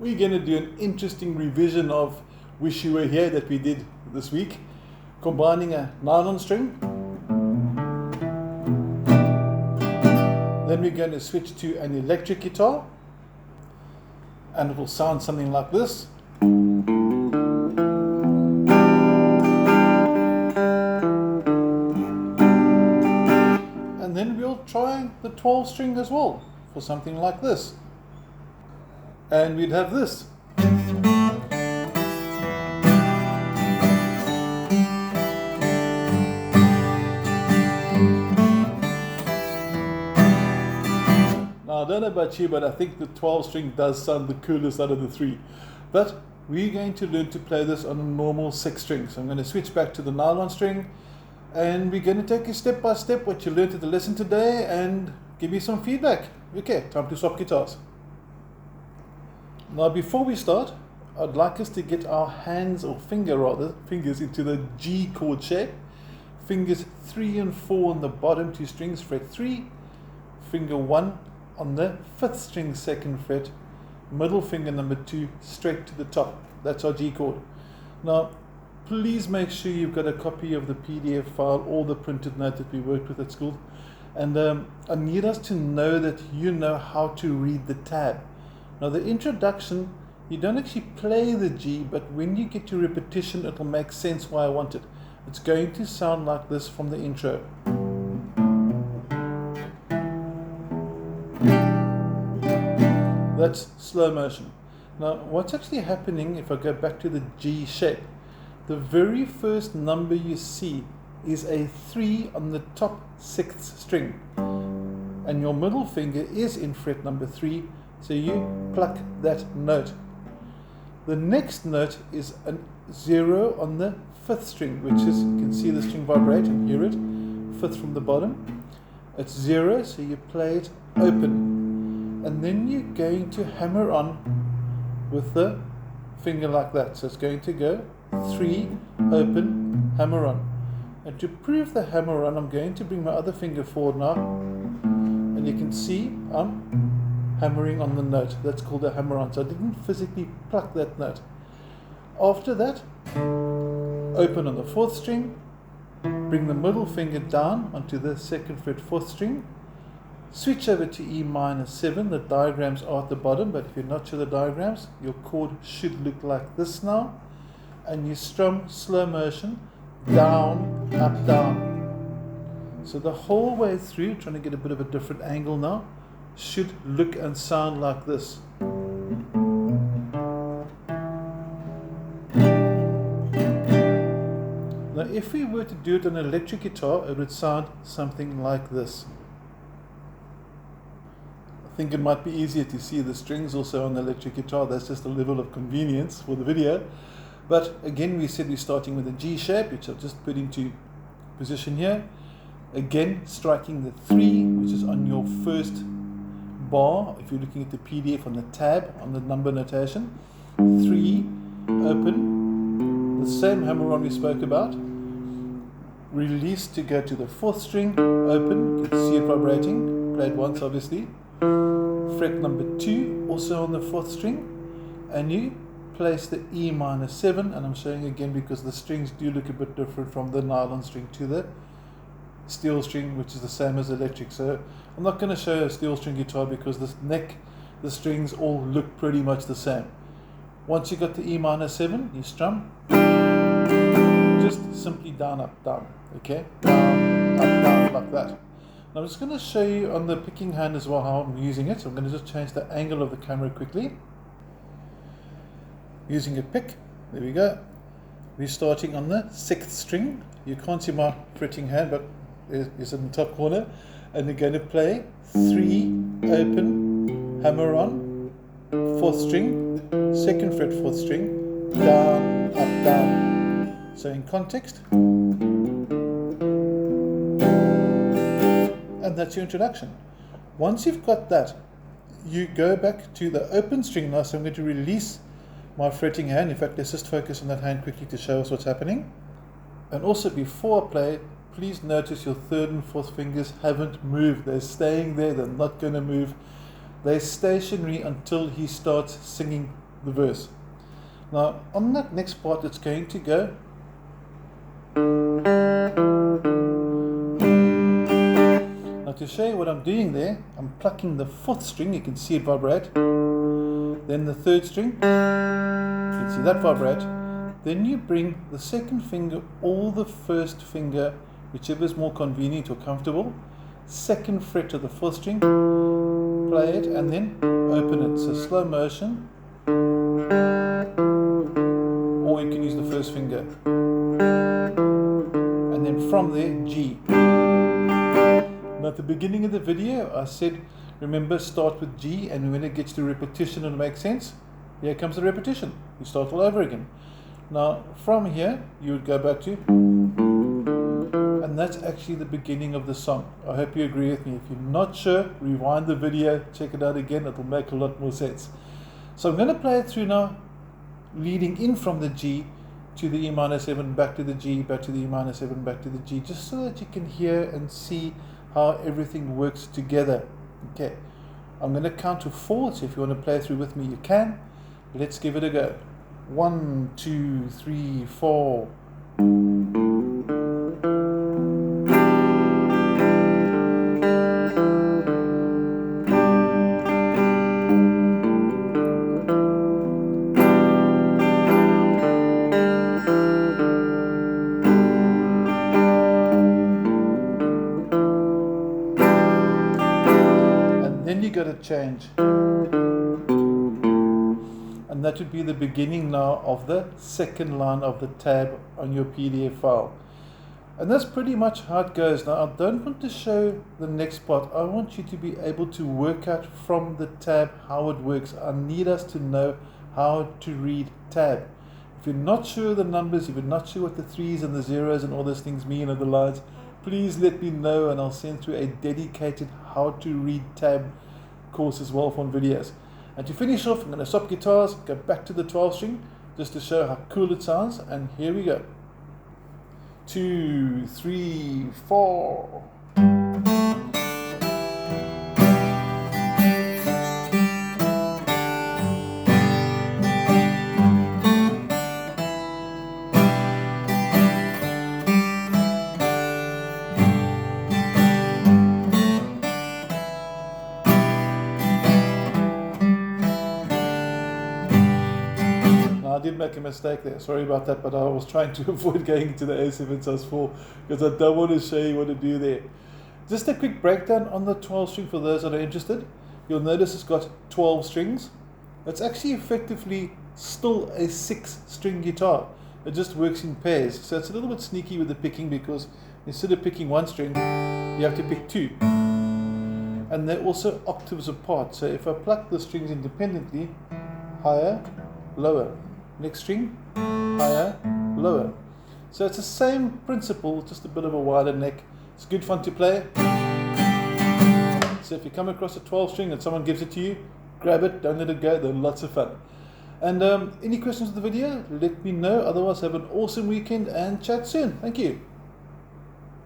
we're going to do an interesting revision of Wish You Were Here that we did this week, combining a nylon string. Then we're going to switch to an electric guitar, and it will sound something like this. And then we'll try the 12 string as well for something like this. And we'd have this. Now, I don't know about you, but I think the 12 string does sound the coolest out of the three. But we're going to learn to play this on a normal 6 string. So I'm going to switch back to the nylon string, and we're going to take you step by step what you learned at the lesson today and give me some feedback. Okay, time to swap guitars. Now, before we start, I'd like us to get our hands, or fingers into the G chord shape. Fingers 3 and 4 on the bottom 2 strings, fret 3. Finger 1 on the 5th string, 2nd fret. Middle finger number 2 straight to the top. That's our G chord. Now, please make sure you've got a copy of the PDF file or the printed note that we worked with at school. And I need us to know that you know how to read the tab. Now, the introduction, you don't actually play the G, but when you get to repetition, it'll make sense why I want it. It's going to sound like this from the intro. That's slow motion. Now, what's actually happening if I go back to the G shape? The very first number you see is a 3 on the top 6th string. And your middle finger is in fret number 3, so you pluck that note. The next note is a 0 on the 5th string, which is, you can see the string vibrate and hear it, 5th from the bottom. It's 0, so you play it open. And then you're going to hammer on with the finger like that. So it's going to go 3, open, hammer on. And to prove the hammer on, I'm going to bring my other finger forward now. And you can see I'm hammering on the note. That's called a hammer on. So I didn't physically pluck that note. After that, open on the 4th string, bring the middle finger down onto the 2nd fret 4th string, switch over to E minor 7. The diagrams are at the bottom, but if you're not sure the diagrams, your chord should look like this now. And you strum slow motion, down, up, down. So the whole way through, trying to get a bit of a different angle now, should look and sound like this. Now, if we were to do it on an electric guitar, it would sound something like this. I think it might be easier to see the strings also on the electric guitar. That's just a level of convenience for the video. But again, we said we're starting with a G shape, which I've just put into position here. Again, striking the 3, which is on your first bar. If you're looking at the PDF on the tab, on the number notation. 3, open. The same hammer on we spoke about. Release to go to the 4th string, open. You can see it vibrating. Played once, obviously. Fret number 2, also on the 4th string. And you place the E minor 7, and I'm showing again because the strings do look a bit different from the nylon string to the steel string, which is the same as electric. So I'm not going to show a steel string guitar because the neck, the strings all look pretty much the same. Once you got the E minor 7, you strum just simply down, up, down. Okay, down, up, down, like that. Now I'm just going to show you on the picking hand as well how I'm using it. So I'm going to just change the angle of the camera quickly. Using a pick, there we go. We're starting on the 6th string. You can't see my fretting hand, but it's in the top corner. And we're going to play 3, open, hammer on, 4th string, 2nd fret 4th string, down, up, down. So in context. And that's your introduction. Once you've got that, you go back to the open string now. So I'm going to release my fretting hand. In fact, let's just focus on that hand quickly to show us what's happening. And also, before I play, please notice your 3rd and 4th fingers haven't moved. They're staying there. They're not going to move. They're stationary until he starts singing the verse. Now on that next part it's going to go to show you what I'm doing there. I'm plucking the 4th string, you can see it vibrate, then the 3rd string, you can see that vibrate, then you bring the 2nd finger or the 1st finger, whichever is more convenient or comfortable, 2nd fret of the 4th string, play it and then open it, so slow motion, or you can use the 1st finger, and then from there G. Now at the beginning of the video I said remember start with G, and when it gets to repetition it'll make sense. Here comes the repetition, you start all over again. Now from here you would go back to, and that's actually the beginning of the song. I hope you agree with me. If you're not sure, rewind the video, check it out again, it'll make a lot more sense. So I'm going to play it through now, leading in from the G to the E minor 7, back to the G, back to the E minor 7, back to the G, just so that you can hear and see how everything works together. Okay, I'm going to count to 4, so if you want to play through with me you can. Let's give it a go. 1, 2, 3, 4. You got to change, and that would be the beginning now of the 2nd line of the tab on your PDF file. And that's pretty much how it goes. Now I don't want to show the next part, I want you to be able to work out from the tab how it works. I need us to know how to read tab. If you're not sure of the numbers, if you're not sure what the 3s and the 0s and all those things mean or the lines, please let me know and I'll send through a dedicated how to read tab course as well from videos. And to finish off, I'm going to stop guitars, go back to the 12 string just to show how cool it sounds, and here we go. 2, 3, 4. I did make a mistake there, sorry about that, but I was trying to avoid going into the A7 sus4 because I don't want to show you what to do there. Just a quick breakdown on the 12 string for those that are interested. You'll notice it's got 12 strings. It's actually effectively still a 6-string guitar. It just works in pairs, so it's a little bit sneaky with the picking because instead of picking 1 string, you have to pick 2. And they're also octaves apart, so if I pluck the strings independently, higher, lower. Next string, higher, lower. So it's the same principle, just a bit of a wider neck. It's good fun to play. So if you come across a 12 string and someone gives it to you, grab it, don't let it go, they're lots of fun. And any questions of the video, let me know. Otherwise have an awesome weekend and chat soon. Thank you.